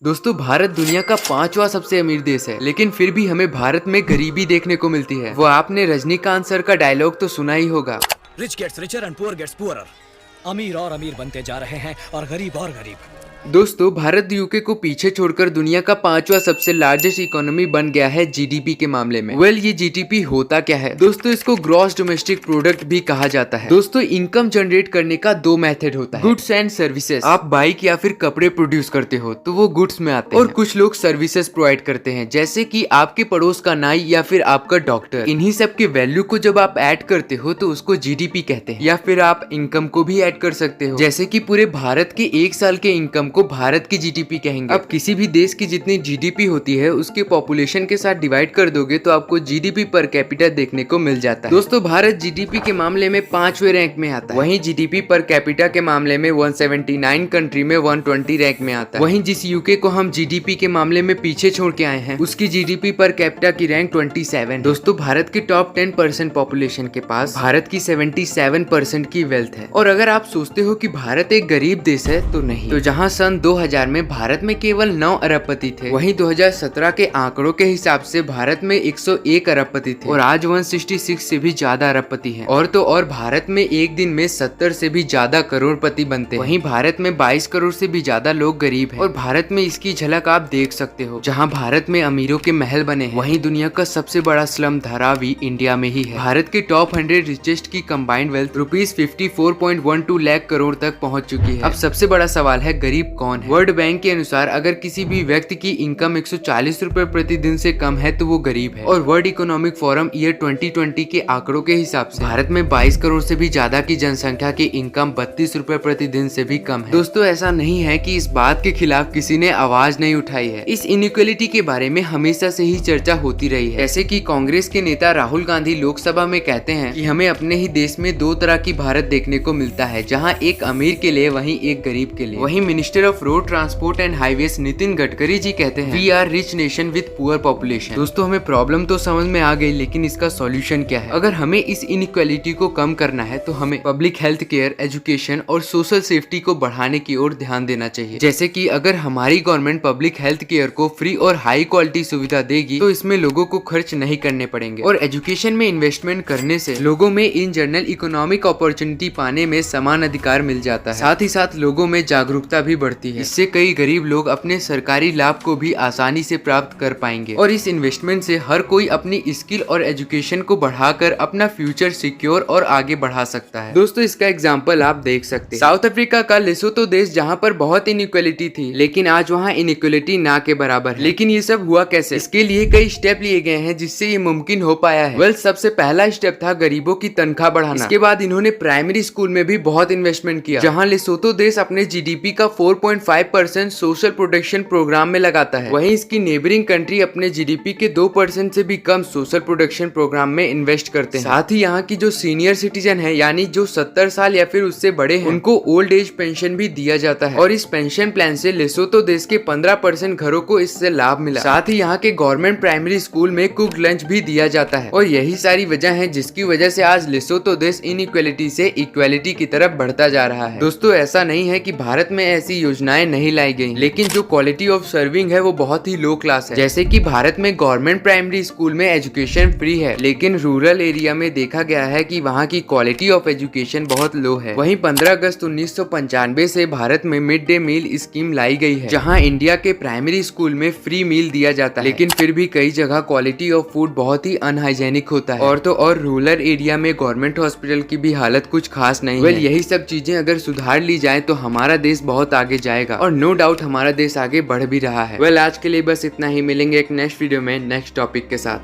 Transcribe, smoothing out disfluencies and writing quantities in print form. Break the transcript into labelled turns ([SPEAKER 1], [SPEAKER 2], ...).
[SPEAKER 1] दोस्तों भारत दुनिया का 5वां सबसे अमीर देश है, लेकिन फिर भी हमें भारत में गरीबी देखने को मिलती है। वो आपने रजनीकांत सर का डायलॉग तो सुना ही होगा,
[SPEAKER 2] rich gets richer and poor gets poorer. अमीर और अमीर बनते जा रहे हैं और गरीब
[SPEAKER 1] दोस्तों भारत यूके को पीछे छोड़कर दुनिया का 5वां सबसे लार्जेस्ट इकोनॉमी बन गया है जीडीपी के मामले में। ये जीडीपी होता क्या है दोस्तों? इसको ग्रॉस डोमेस्टिक प्रोडक्ट भी कहा जाता है। दोस्तों इनकम जनरेट करने का दो मेथड होता है, गुड्स एंड सर्विसेज। आप बाइक या फिर कपड़े प्रोड्यूस करते हो तो वो गुड्स में आते हैं, और कुछ लोग सर्विसेज प्रोवाइड करते हैं, जैसे कि आपके पड़ोस का नाई या फिर आपका डॉक्टर। इन्हीं सब के वैल्यू को जब आप ऐड करते हो तो उसको जीडीपी कहते हैं, या फिर आप इनकम को भी ऐड कर सकते हो, जैसे कि पूरे भारत के एक साल के इनकम को भारत की जीडीपी कहेंगे। अब किसी भी देश की जितनी जीडीपी होती है उसके पॉपुलेशन के साथ डिवाइड कर दोगे तो आपको जीडीपी पर कैपिटा देखने को मिल जाता है। दोस्तों भारत जीडीपी के मामले में 5वें रैंक में आता है। वहीं जीडीपी पर कैपिटा के मामले में 179 कंट्री में 120 रैंक में आता है। वहीं जिस यूके को हम जीडीपी के मामले में पीछे छोड़ के आए हैं उसकी जीडीपी पर कैपिटा की रैंक 27। दोस्तों भारत के टॉप 10% पॉपुलेशन के पास भारत की 77% की वेल्थ है। और अगर आप सोचते हो कि भारत एक गरीब देश है तो नहीं। तो जहां सन 2000 में भारत में केवल 9 अरबपति थे, वहीं 2017 के आंकड़ों के हिसाब से भारत में 101 अरबपति थे, और आज 166 से भी ज्यादा अरबपति हैं। और तो और भारत में एक दिन में 70 से भी ज्यादा करोड़पति बनते हैं। वहीं भारत में 22 करोड़ से भी ज्यादा लोग गरीब हैं। और भारत में इसकी झलक आप देख सकते हो, जहां भारत में अमीरों के महल बने हैं, वहीं दुनिया का सबसे बड़ा स्लम धारावी इंडिया में ही है। भारत के टॉप 100 रिचेस्ट की कंबाइंड वेल्थ ₹54.12 लाख करोड़ तक पहुंच चुकी है। अब सबसे बड़ा सवाल है, गरीब कौन है? वर्ल्ड बैंक के अनुसार अगर किसी भी व्यक्ति की इनकम 140 रुपए प्रतिदिन से कम है तो वो गरीब है। और वर्ल्ड इकोनॉमिक फोरम ईयर 2020 के आंकड़ों के हिसाब से भारत में 22 करोड़ से भी ज्यादा की जनसंख्या की इनकम 32 रुपए प्रतिदिन से भी कम है। दोस्तों ऐसा नहीं है कि इस बात के खिलाफ किसी ने आवाज नहीं उठाई है। इस इनइक्वालिटी के बारे में हमेशा से ही चर्चा होती रही है। जैसे कि कांग्रेस के नेता राहुल गांधी लोकसभा में कहते हैं कि हमें अपने ही देश में दो तरह की भारत देखने को मिलता है, जहाँ एक अमीर के लिए वहीं एक गरीब के लिए। वहीं minister of road transport and highways Nitin Gadkari ji कहते हैं we are rich nation with poor population. दोस्तों हमें प्रॉब्लम तो समझ में आ गई, लेकिन इसका सॉल्यूशन क्या है? अगर हमें इस इनइक्वालिटी को कम करना है तो हमें पब्लिक हेल्थ केयर, एजुकेशन और सोशल सेफ्टी को बढ़ाने की ओर ध्यान देना चाहिए। जैसे कि अगर हमारी गवर्नमेंट पब्लिक हेल्थ केयर को फ्री और हाई क्वालिटी सुविधा देगी तो इसमें लोगों को खर्च नहीं करने पड़ेंगे। और एजुकेशन में इन्वेस्टमेंट करने से लोगों में इन जनरल इकोनॉमिक अपॉर्चुनिटी पाने में समान अधिकार मिल जाता है। साथ ही साथ लोगों में जागरूकता भी बढ़ती है। इससे कई गरीब लोग अपने सरकारी लाभ को भी आसानी से प्राप्त कर पाएंगे। और इस इन्वेस्टमेंट से हर कोई अपनी स्किल और एजुकेशन को बढ़ाकर अपना फ्यूचर सिक्योर और आगे बढ़ा सकता है। दोस्तों इसका एग्जांपल आप देख सकते हैं, साउथ अफ्रीका का लेसोतो देश, जहां पर बहुत इनइक्वालिटी थी, लेकिन आज वहां इनइक्वालिटी ना के बराबर है। लेकिन ये सब हुआ कैसे? इसके लिए कई स्टेप लिए गए हैं जिससे ये मुमकिन हो पाया है। सबसे पहला स्टेप था गरीबों की तनख्वाह बढ़ाना। इसके बाद इन्होंने प्राइमरी स्कूल में भी बहुत इन्वेस्टमेंट किया, जहाँ लेसोतो देश अपने जीडीपी का 4.5% सोशल प्रोटेक्शन प्रोग्राम में लगाता है। वहीं इसकी नेबरिंग कंट्री अपने जीडीपी के 2% से भी कम सोशल प्रोटेक्शन प्रोग्राम में इन्वेस्ट करते हैं। साथ ही यहाँ की जो सीनियर सिटीजन है, यानी जो 70 साल या फिर उससे बड़े हैं, उनको ओल्ड एज पेंशन भी दिया जाता है। और इस पेंशन प्लान से लेसोतो देश के 15% घरों को इससे लाभ मिला। साथ ही यहाँ के गवर्नमेंट प्राइमरी स्कूल में कुक लंच भी दिया जाता है। और यही सारी वजह है जिसकी वजह से आज लेसोतो देश इनइक्वालिटी से इक्वालिटी की तरफ बढ़ता जा रहा है। दोस्तों ऐसा नहीं है कि भारत में ऐसी योजनाएं नहीं लाई गई, लेकिन जो क्वालिटी ऑफ सर्विंग है वो बहुत ही लो क्लास है। जैसे कि भारत में गवर्नमेंट प्राइमरी स्कूल में एजुकेशन फ्री है, लेकिन रूरल एरिया में देखा गया है कि वहाँ की क्वालिटी ऑफ एजुकेशन बहुत लो है। वहीं 15 अगस्त 1995 से भारत में मिड डे मील स्कीम लाई गई है, जहाँ इंडिया के प्राइमरी स्कूल में फ्री मील दिया जाता है। लेकिन फिर भी कई जगह क्वालिटी ऑफ फूड बहुत ही अनहाइजेनिक होता है। और तो और रूरल एरिया में गवर्नमेंट हॉस्पिटल की भी हालत कुछ खास नहीं है। यही सब चीजें अगर सुधार ली जाए तो हमारा देश बहुत आगे जाएगा, और नो डाउट हमारा देश आगे बढ़ भी रहा है। आज के लिए बस इतना ही। मिलेंगे एक नेक्स्ट वीडियो में नेक्स्ट टॉपिक के साथ।